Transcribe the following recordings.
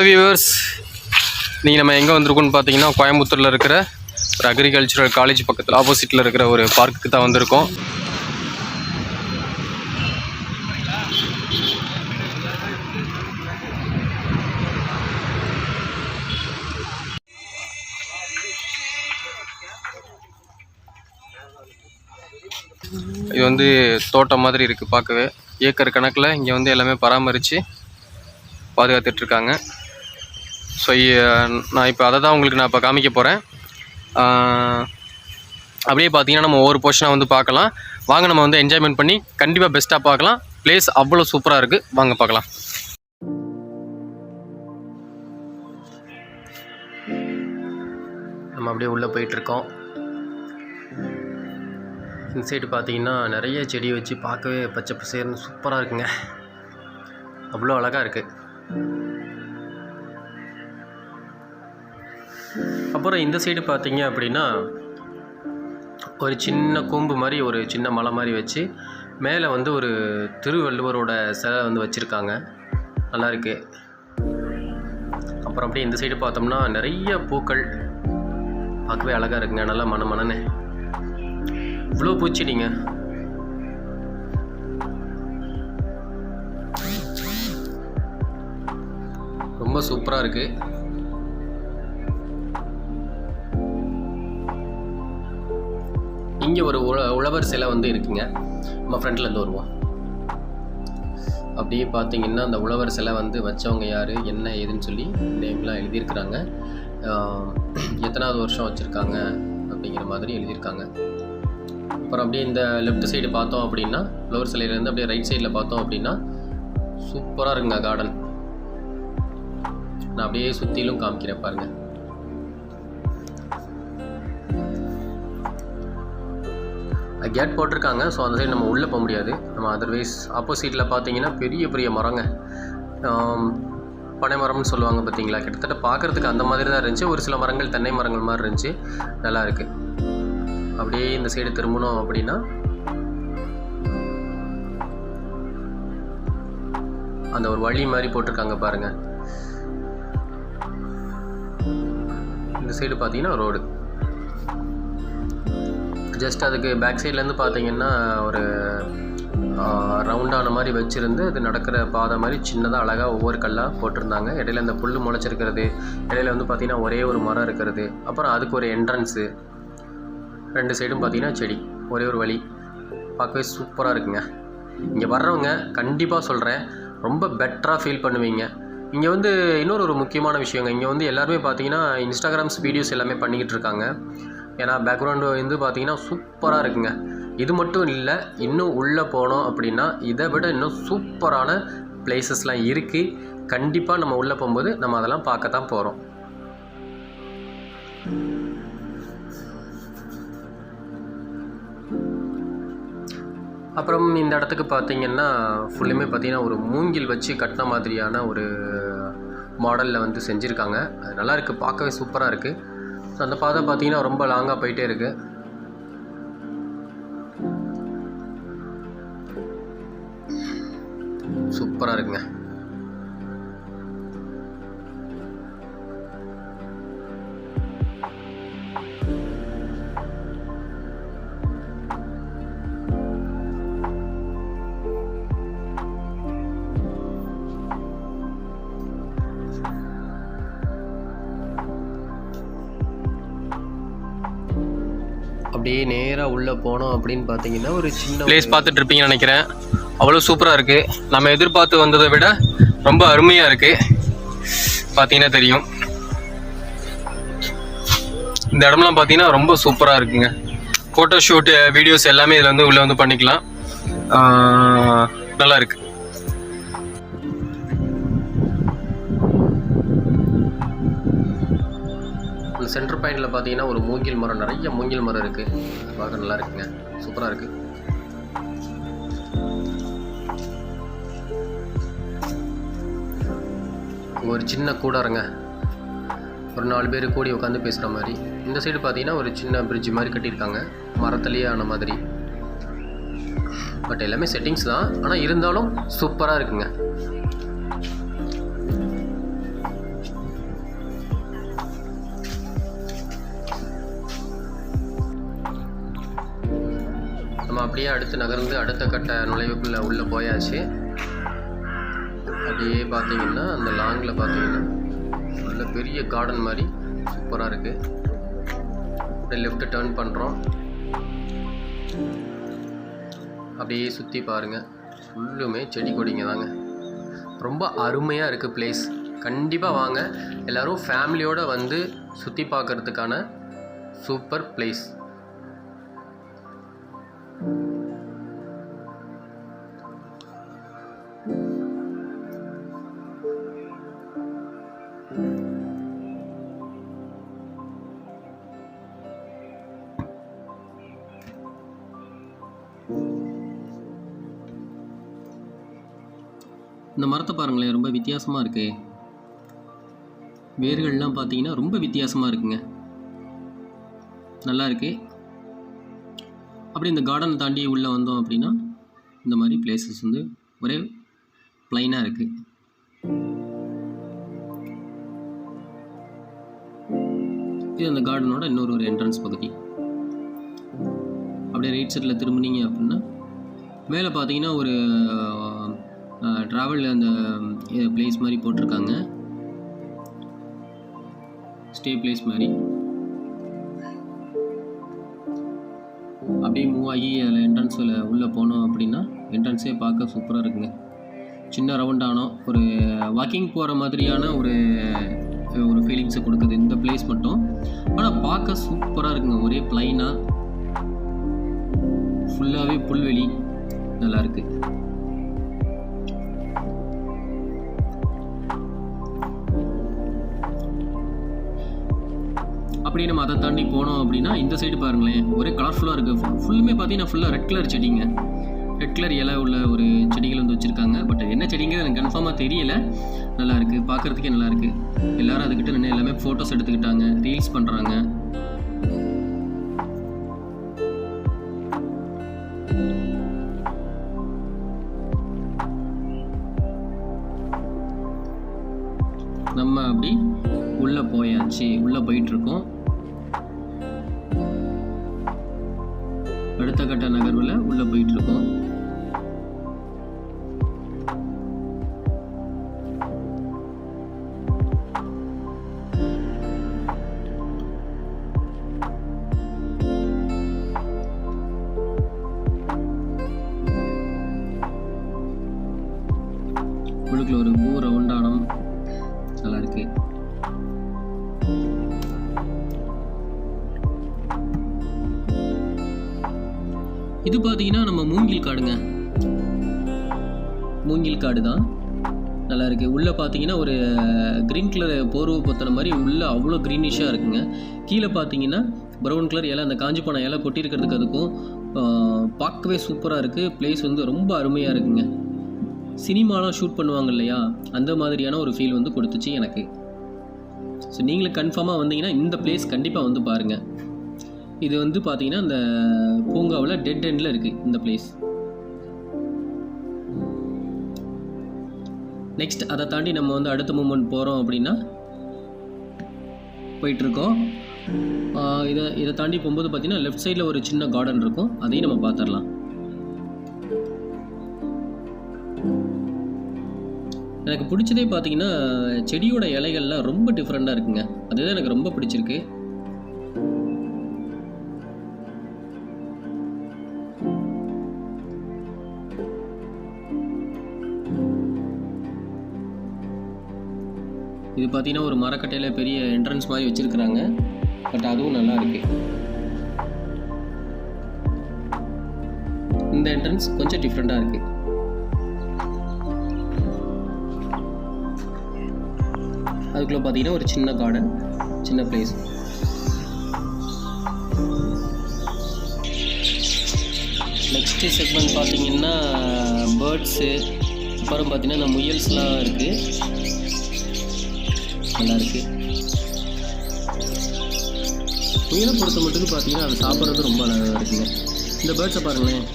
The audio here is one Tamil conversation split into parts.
ஹலோ வியூவர்ஸ், நீங்கள் நம்ம எங்கே வந்திருக்கோம்னு பார்த்தீங்கன்னா கோயம்புத்தூரில் இருக்கிற ஒரு அக்ரிகல்ச்சரல் காலேஜ் பக்கத்தில் ஆப்போசிட்டில் இருக்கிற ஒரு பார்க்குக்கு தான் வந்திருக்கோம். இது வந்து தோட்டம் மாதிரி இருக்குது பார்க்கவே. ஏக்கர் கணக்கில் இங்கே வந்து எல்லாமே பராமரித்து பாதுகாத்துட்ருக்காங்க. ஸோ நான் இப்போ அதை தான் உங்களுக்கு நான் இப்போ காமிக்க போகிறேன். அப்படியே பார்த்தீங்கன்னா நம்ம ஒவ்வொரு போர்ஷனாக வந்து பார்க்கலாம். வாங்க நம்ம வந்து என்ஜாய்மெண்ட் பண்ணி கண்டிப்பாக பெஸ்ட்டாக பார்க்கலாம். பிளேஸ் அவ்வளோ சூப்பராக இருக்குது, வாங்க பார்க்கலாம். நம்ம அப்படியே உள்ளே போயிட்டுருக்கோம். இந்த சைடு பார்த்தீங்கன்னா நிறைய செடி வச்சு பார்க்கவே பச்சை பசேர்னு சூப்பராக இருக்குங்க. அவ்வளோ அழகாக இருக்குது. அப்புறம் இந்த சைடு பார்த்தீங்க அப்படின்னா ஒரு சின்ன கூம்பு மாதிரி ஒரு சின்ன மலை மாதிரி வச்சு மேலே வந்து ஒரு திருவள்ளுவரோட சிலை வந்து வச்சுருக்காங்க. நல்லாயிருக்கு. அப்புறம் அப்படியே இந்த சைடு பார்த்தோம்னா நிறைய பூக்கள் பார்க்கவே அழகாக இருக்குங்க. நல்லா மனன்னு இவ்வளோ பூச்செடிங்க. ரொம்ப சூப்பராக இருக்குது. இங்கே ஒரு உழவர் சிலை வந்து இருக்குங்க. நம்ம ஃப்ரண்ட்லேருந்து வருவோம். அப்படியே பார்த்தீங்கன்னா அந்த உழவர் சிலை வந்து வச்சவங்க யார், என்ன ஏதுன்னு சொல்லி நேம்லாம் எழுதியிருக்கிறாங்க. எத்தனாவது வருஷம் வச்சுருக்காங்க அப்படிங்கிற மாதிரி எழுதியிருக்காங்க. அப்புறம் அப்படியே இந்த லெஃப்ட் சைடு பார்த்தோம் அப்படின்னா உழவர் சிலையிலேருந்து அப்படியே ரைட் சைடில் பார்த்தோம் அப்படின்னா சூப்பராக இருக்குங்க கார்டன். நான் அப்படியே சுற்றிலும் காமிக்கிறேன் பாருங்கள். கேட் போட்டிருக்காங்க. ஸோ அந்த சைடு நம்ம உள்ளே போக முடியாது. நம்ம அதர்வைஸ் ஆப்போசிட்டில் பார்த்தீங்கன்னா பெரிய பெரிய மரங்க, பனை மரம்னு சொல்லுவாங்க பார்த்தீங்களா. கிட்டத்தட்ட பார்க்குறதுக்கு அந்த மாதிரி தான் இருந்துச்சு. ஒரு சில மரங்கள் தென்னை மரங்கள் மாதிரி இருந்துச்சு. நல்லா இருக்குது. அப்படியே இந்த சைடு திரும்பணும் அப்படின்னா அந்த ஒரு வழி மாதிரி போட்டிருக்காங்க பாருங்கள். இந்த சைடு பார்த்தீங்கன்னா ரோடு. ஜஸ்ட் அதுக்கு பேக் சைட்லேருந்து பார்த்தீங்கன்னா ஒரு ரவுண்டான மாதிரி வச்சுருந்து அது நடக்கிற பாதை மாதிரி சின்னதாக அழகாக ஒவ்வொரு கல்லாக போட்டிருந்தாங்க. இடையில இந்த புல் முளைச்சிருக்கிறது, இடையில வந்து பார்த்திங்கன்னா ஒரே ஒரு மரம் இருக்கிறது, அப்புறம் அதுக்கு ஒரு என்ட்ரன்ஸு, ரெண்டு சைடும் பார்த்திங்கன்னா செடி, ஒரே ஒரு வழி. பார்க்கவே சூப்பராக இருக்குங்க. இங்கே வர்றவங்க கண்டிப்பாக சொல்கிறேன், ரொம்ப பெட்டராக ஃபீல் பண்ணுவீங்க. இங்கே வந்து இன்னொரு முக்கியமான விஷயங்க, இங்கே வந்து எல்லாருமே பார்த்தீங்கன்னா இன்ஸ்டாகிராம்ஸ் வீடியோஸ் எல்லாமே பண்ணிக்கிட்டு இருக்காங்க. ஏன்னா பேக்ரவுண்டு வந்து பார்த்திங்கன்னா சூப்பராக இருக்குங்க. இது மட்டும் இல்லை, இன்னும் உள்ளே போனோம் அப்படின்னா இதை விட இன்னும் சூப்பரான பிளேசஸ்லாம் இருக்குது. கண்டிப்பாக நம்ம உள்ளே போகும்போது நம்ம அதெல்லாம் பார்க்க தான் போகிறோம். அப்புறம் இந்த இடத்துக்கு பார்த்திங்கன்னா ஃபுல்லுமே பார்த்திங்கன்னா ஒரு மூங்கில் வச்சு கட்டின மாதிரியான ஒரு மாடலில் வந்து செஞ்சுருக்காங்க. அது நல்லாயிருக்கு, பார்க்கவே சூப்பராக இருக்குது. ஸோ அந்த பாதை பார்த்தீங்கன்னா ரொம்ப லாங்காக போயிட்டே இருக்குது. சூப்பராக இருக்குங்க. அப்படியே நேராக உள்ளே போனோம் அப்படின்னு பார்த்தீங்கன்னா ஒரு சின்ன பிளேஸ் பார்த்துட்டு இருப்பீங்கன்னு நினைக்கிறேன். அவ்வளோ சூப்பராக இருக்குது. நம்ம எதிர்பார்த்து வந்ததை விட ரொம்ப அருமையாக இருக்குது. பார்த்தீங்கன்னா தெரியும். இந்த இடம்லாம் பார்த்தீங்கன்னா ரொம்ப சூப்பராக இருக்குங்க. ஃபோட்டோ ஷூட்டு வீடியோஸ் எல்லாமே இதில் வந்து உள்ளே வந்து பண்ணிக்கலாம். நல்லா இருக்குது. சென்டர் பாயிண்டில் பார்த்தீங்கன்னா ஒரு மூங்கில் மரம், நிறைய மூங்கில் மரம் இருக்குது. பார்க்க நல்லா இருக்குங்க, சூப்பராக இருக்குது. ஒரு சின்ன கூடாரங்க, ஒரு 4 பேர் கூடி உட்காந்து பேசுகிற மாதிரி. இந்த சைடு பார்த்தீங்கன்னா ஒரு சின்ன பிரிட்ஜ் மாதிரி கட்டியிருக்காங்க, மரத்துலேயே ஆன மாதிரி. பட் எல்லாமே செட்டிங்ஸ் தான், ஆனால் இருந்தாலும் சூப்பராக இருக்குங்க. அப்படியே அடுத்து நகர்ந்து அடுத்த கட்ட நுழைவுக்குள்ளே உள்ளே போயாச்சு. அப்படியே பார்த்தீங்கன்னா அந்த லாங்கில் பார்த்தீங்கன்னா உள்ள பெரிய கார்டன் மாதிரி சூப்பராக இருக்குது. அப்படியே லெஃப்ட் டேர்ன் பண்ணுறோம். அப்படியே சுற்றி பாருங்கள், ஃபுல்லுமே செடி கொடிங்க தாங்க. ரொம்ப அருமையாக இருக்குது பிளேஸ். கண்டிப்பாக வாங்க, எல்லோரும் ஃபேமிலியோடு வந்து சுற்றி பார்க்குறதுக்கான சூப்பர் பிளேஸ். இந்த மரத்தை பாருங்களேன், ரொம்ப வித்தியாசமாக இருக்குது. வேர்கள்லாம் பார்த்தீங்கன்னா ரொம்ப வித்தியாசமாக இருக்குங்க, நல்லா இருக்குது. அப்படி இந்த கார்டன் தாண்டி உள்ளே வந்தோம் அப்படின்னா இந்த மாதிரி பிளேசஸ் வந்து ஒரே ப்ளைனாக இருக்குது. இது அந்த கார்டனோட இன்னொரு என்ட்ரன்ஸ் பகுதி. அப்படியே ரைட் சைடில் திரும்பினீங்க அப்படின்னா மேலே பார்த்தீங்கன்னா ஒரு ட்ராவல் அந்த பிளேஸ் மாதிரி போட்டிருக்காங்க, ஸ்டே பிளேஸ் மாதிரி. அப்படியே மூவ் ஆகி அதில் என்ட்ரன்ஸில் உள்ளே போனோம் அப்படின்னா என்ட்ரன்ஸே பார்க்க சூப்பராக இருக்குங்க. சின்ன ரவுண்டானோ ஒரு வாக்கிங் போகிற மாதிரியான ஒரு ஃபீலிங்ஸை கொடுக்குது இந்த பிளேஸ் மட்டும். ஆனால் பார்க்க சூப்பராக இருக்குங்க, ஒரே ப்ளைனாக ஃபுல்லாகவே புல்வெளி, நல்லாயிருக்கு. அப்படியே நம்ம அதை தாண்டி போனோம் அப்படின்னா இந்த சைடு பாருங்களேன், ஒரே கலர்ஃபுல்லாக இருக்குது. ஃபுல்லுமே பார்த்தீங்கன்னா ஃபுல்லாக ரெட் கலர் செடிங்க, ரெட் கலர் இலை உள்ள ஒரு செடிகள் வந்து வச்சுருக்காங்க. பட் என்ன செடிங்கிறது எனக்கு கன்ஃபார்மாக தெரியல. நல்லா இருக்குது, பார்க்குறதுக்கே நல்லா இருக்குது. எல்லோரும் அதுக்கிட்ட நின்று எல்லாமே ஃபோட்டோஸ் எடுத்துக்கிட்டாங்க, ரீல்ஸ் பண்ணுறாங்க. நம்ம அப்படி உள்ளே போயாச்சு, உள்ளே போயிட்டுருக்கோம். அடுத்த கட்ட நகர்வில் உள்ளே போயிட்டுருக்கோம். உள்ளுக்குள்ள ஒரு பூ ரவுண்டானம் நல்லா இருக்கு. இது பார்த்தீங்கன்னா நம்ம மூங்கில் காடுங்க, மூங்கில் காடு தான், நல்லா இருக்கு. உள்ளே பார்த்தீங்கன்னா ஒரு க்ரீன் கலர் போர்வை பொத்தன மாதிரி உள்ளே அவ்வளோ க்ரீனிஷாக இருக்குங்க. கீழே பார்த்தீங்கன்னா ப்ரௌன் கலர் இலை, அந்த காஞ்சி போன இலை கொட்டியிருக்கிறதுக்கு அதுக்கும் பார்க்கவே சூப்பராக இருக்குது. பிளேஸ் வந்து ரொம்ப அருமையாக இருக்குங்க. சினிமாலாம் ஷூட் பண்ணுவாங்க இல்லையா, அந்த மாதிரியான ஒரு ஃபீல் வந்து கொடுத்துச்சு எனக்கு. ஸோ நீங்களும் கன்ஃபார்மாக வந்தீங்கன்னா இந்த பிளேஸ் கண்டிப்பாக வந்து பாருங்கள். இது வந்து பார்த்தீங்கன்னா இந்த பூங்காவில் டெட் எண்டில் இருக்குது இந்த பிளேஸ். நெக்ஸ்ட் அதை தாண்டி நம்ம வந்து அடுத்த மூமெண்ட் போகிறோம் அப்படின்னா போயிட்டுருக்கோம். இதை தாண்டி போகும்போது பார்த்தீங்கன்னா லெஃப்ட் சைடில் ஒரு சின்ன கார்டன் இருக்கும், அதையும் நம்ம பார்த்துடலாம். எனக்கு பிடிச்சதே பார்த்தீங்கன்னா செடியோட இலைகள்லாம் ரொம்ப டிஃப்ரெண்ட்டாக இருக்குங்க, அதுதான் எனக்கு ரொம்ப பிடிச்சிருக்கு. இது பார்த்தீங்கன்னா ஒரு மரக்கட்டையில் பெரிய என்ட்ரன்ஸ் மாதிரி வச்சுருக்குறாங்க, பட் அதுவும் நல்லா இருக்கு. இந்த என்ட்ரன்ஸ் கொஞ்சம் டிஃப்ரெண்ட்டாக இருக்குது. அதுக்குள்ளே பார்த்தீங்கன்னா ஒரு சின்ன கார்டன், சின்ன பிளேஸ். நெக்ஸ்ட்டு செக்மெண்ட் பார்த்தீங்கன்னா பேர்ட்ஸு, அப்புறம் பார்த்தீங்கன்னா இந்த முயல்ஸ்லாம் இருக்குது, நல்லா இருக்குது. முயலை பொறுத்த மட்டுக்கு பார்த்தீங்கன்னா அதை சாப்பிட்றது ரொம்ப அழகாக இருக்குங்க. இந்த பேர்ட்ஸை பாருங்களேன்,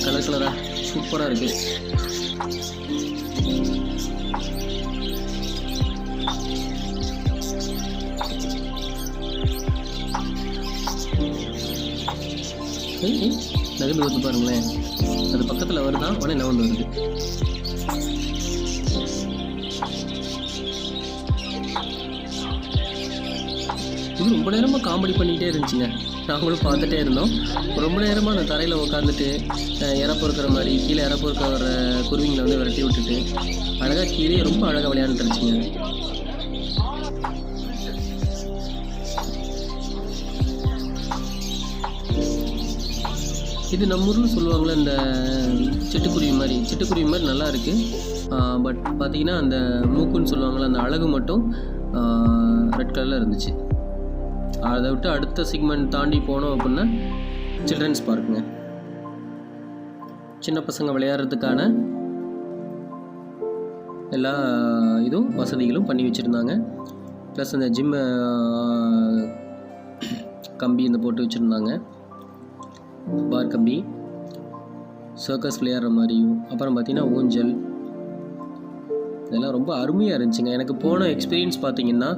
கலர் கலராக சூப்பராக இருக்குது. நகர்ந்து வந்து பாருங்களேன், அது பக்கத்தில் வருதான் உடனே நகர்ந்து வருது. இது ரொம்ப நேரமாக காமெடி பண்ணிகிட்டே இருந்துச்சுங்க. நாங்களும் பார்த்துட்டே இருந்தோம். ரொம்ப நேரமாக அந்த தரையில் உட்காந்துட்டு இறப்பு இருக்கிற மாதிரி கீழே இறப்பு இருக்க வர குருவிங்களை வந்து விரட்டி விட்டுட்டு அழகாக கீழே ரொம்ப அழகாக விளையாண்டுருச்சுங்க. இது நம்ம ஊரில் சொல்லுவாங்களே இந்த சிட்டுக்குருவி மாதிரி நல்லா இருக்குது. பட் பார்த்தீங்கன்னா அந்த மூக்குன்னு சொல்லுவாங்களே அந்த அழகு மட்டும் ரெட் கலரில் இருந்துச்சு. அதை விட்டு அடுத்த செக்மெண்ட் தாண்டி போனோம் அப்படின்னா சில்ட்ரன்ஸ் பார்க்குங்க. சின்ன பசங்க விளையாடுறதுக்கான எல்லா இதுவும் வசதிகளும் பண்ணி வச்சுருந்தாங்க. ப்ளஸ் அந்த ஜிம்மு கம்பி இந்த போட்டு வச்சுருந்தாங்க, பார் கம்பி, சர்க்கஸ் விளையாடுற மாதிரியும், அப்புறம் பார்த்திங்கன்னா ஊஞ்சல், இதெல்லாம் ரொம்ப அருமையாக இருந்துச்சுங்க. எனக்கு போன எக்ஸ்பீரியன்ஸ் பார்த்திங்கன்னா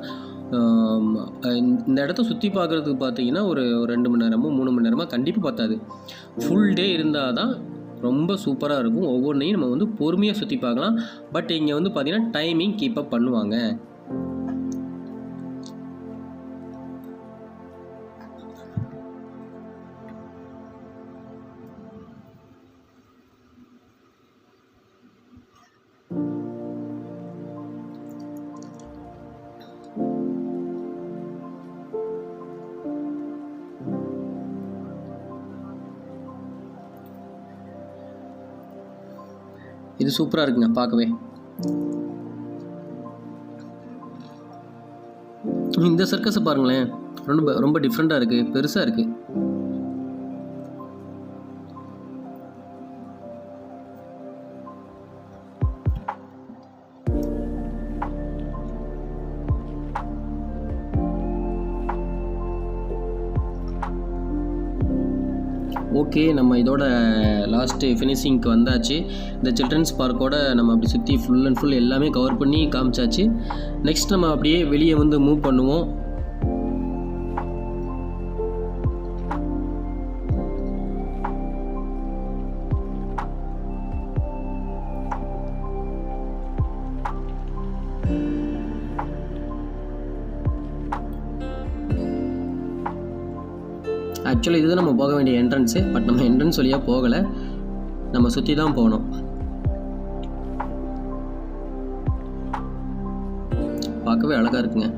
இந்த இடத்த சுற்றி பார்க்குறதுக்கு பார்த்தீங்கன்னா ஒரு 2 மணி நேரமோ 3 மணி நேரமோ கண்டிப்பாக பத்தாது. ஃபுல் டே இருந்தால் தான் ரொம்ப சூப்பராக இருக்கும். ஒவ்வொன்றையும் நம்ம வந்து பொறுமையாக சுற்றி பார்க்கலாம். பட் இங்கே வந்து பார்த்திங்கன்னா டைமிங் கீப் அப் பண்ணுவாங்க. இது சூப்பராக இருக்குங்க பார்க்கவே. இந்த சர்க்கஸை பாருங்களேன், ரொம்ப டிஃப்ரெண்ட்டாக இருக்குது, பெருசாக இருக்குது. ஓகே, நம்ம இதோட லாஸ்ட்டு ஃபினிஷிங்க்கு வந்தாச்சு. இந்த சில்ட்ரன்ஸ் பார்க்கோட நம்ம அப்படி சுற்றி ஃபுல் அண்ட் ஃபுல் எல்லாமே கவர் பண்ணி காமிச்சாச்சு. நெக்ஸ்ட் நம்ம அப்படியே வெளியே வந்து மூவ் பண்ணுவோம். ஆக்சுவலி இதுதான் நம்ம போக வேண்டிய என்ட்ரன்ஸு. பட் நம்ம என்ட்ரன்ஸ் வழியாக போகலை, நம்ம சுற்றி தான் போகணும். பார்க்கவே அழகாக இருக்குங்க.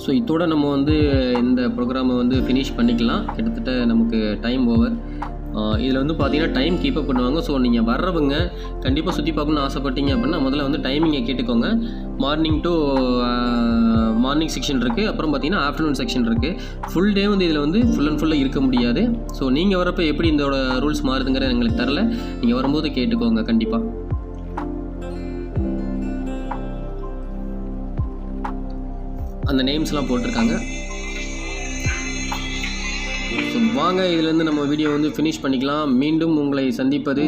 ஸோ இதோட நம்ம வந்து இந்த ப்ரோக்ராமை வந்து ஃபினிஷ் பண்ணிக்கலாம். கிட்டத்தட்ட நமக்கு டைம் ஓவர். இதில் வந்து பார்த்தீங்கன்னா டைம் கீப்பப் பண்ணுவாங்க. ஸோ நீங்கள் வர்றவங்க கண்டிப்பாக சுற்றி பார்க்கணுன்னு ஆசைப்பட்டீங்க அப்படின்னா முதல்ல வந்து டைமிங்கை கேட்டுக்கோங்க. மார்னிங் செக்ஷன் இருக்குது, அப்புறம் பார்த்தீங்கன்னா ஆஃப்டர்நூன் செக்ஷன் இருக்குது. ஃபுல் டே வந்து இதில் வந்து ஃபுல் அண்ட் ஃபுல்லாக இருக்க முடியாது. ஸோ நீங்கள் வரப்போ எப்படி இதோட ரூல்ஸ் மாறுதுங்கிறது எங்களுக்கு தரல, நீங்கள் வரும்போது கேட்டுக்கோங்க கண்டிப்பாக. அந்த நேம்ஸ்லாம் போட்டிருக்காங்க. ஸோ வாங்க இதிலேருந்து நம்ம வீடியோ வந்து ஃபினிஷ் பண்ணிக்கலாம். மீண்டும் உங்களை சந்திப்பது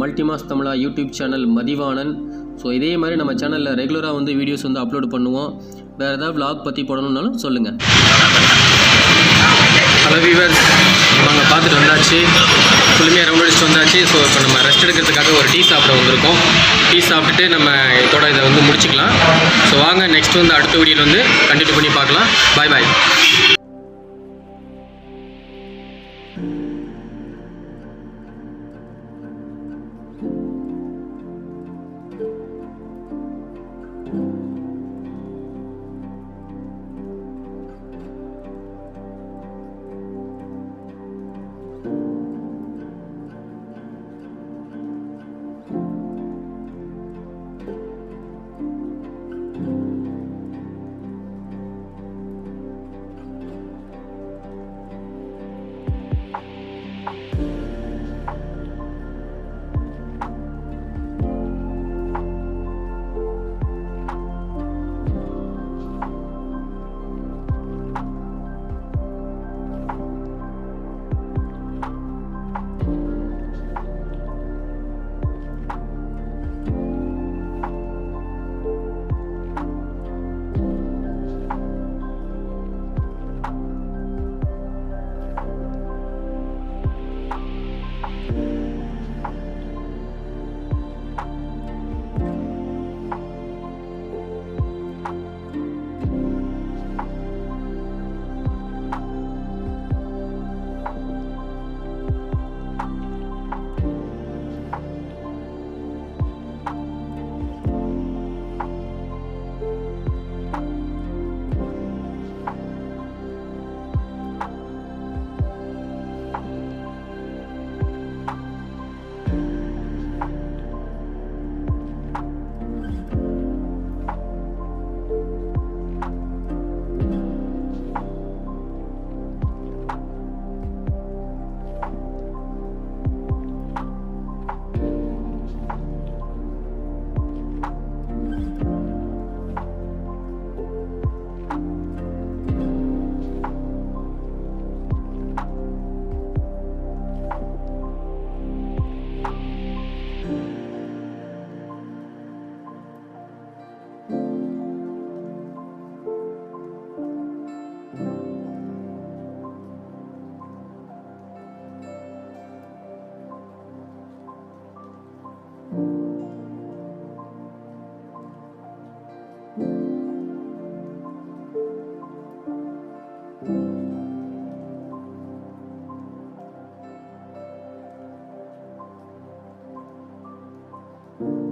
மல்டிமாஸ் தமிழா யூடியூப் சேனல் மதிவாணன். ஸோ இதே மாதிரி நம்ம சேனலில் ரெகுலராக வந்து வீடியோஸ் வந்து அப்லோட் பண்ணுவோம். வேறு ஏதாவது விளாக் பற்றி போடணுன்னாலும் சொல்லுங்கள். ஹலோ வீவர்ஸ், நாங்கள் பார்த்துட்டு வந்தாச்சு, ஃபுல்லுமே ரவுண்ட் அடிச்சுட்டு வந்தாச்சு. ஸோ இப்போ நம்ம ரெஸ்ட் எடுக்கிறதுக்காக ஒரு டீ சாப்பிட வந்திருக்கோம். டீ சாப்பிட்டுட்டு நம்ம இதோட இதை வந்து முடிச்சுக்கலாம். ஸோ வாங்க நெக்ஸ்ட் வந்து அடுத்த வீடியோவில் வந்து கண்டினியூ பண்ணி பார்க்கலாம். பாய் பாய். வணக்கம்.